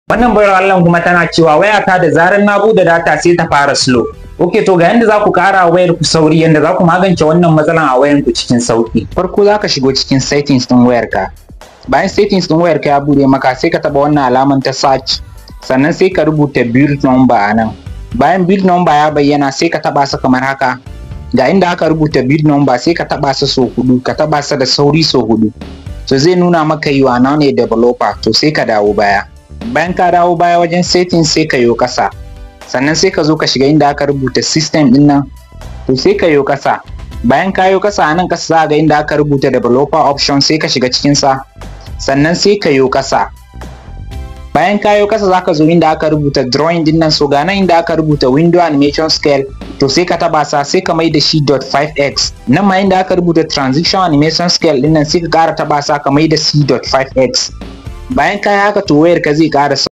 Wannan bayar Allah kuma tana cewa wayata da zarar na bude data sai ta fara slow. Ok, to ga yanda za ku kara wayar ku sauri, yanda za ku magance wannan matsalan a wayar ku cikin sauki. Farko za ka shigo cikin settings din wayarka. Bayan settings din wayarka ya bude maka, sai ka taba wannan alaman ta search, sannan sai ka rubuta build number a nan. Bayan build number ya bayyana, sai ka taba sa kamar haka. Ga inda aka rubuta build number, sai ka taba sa so 4, ka taba sa da sauri so 4. To zai nuna maka you are now a developer, to sai ka dawo baya. Bayan ka dawo baya wajen settings, sai ka yo kasa. Sannan sai ka zo ka shiga inda aka rubuta system din nan, to sai ka yo kasa. Bayan ka yo kasa a nan kasa za ga inda aka rubuta developer option, sai ka shiga cikin sa. Sannan sai ka yo kasa. Bayan ka yo kasa za ka zo inda aka rubuta drawing din nan, so ga nan inda aka rubuta window animation scale, to sai ka taba sa, sai ka mai da shi 0.5x. Nan ma inda aka rubuta transition animation scale din nan, sai ka kara taba sa ka mai da shi 0.5x. Bayan ka yi haka, to wayar ka zai kara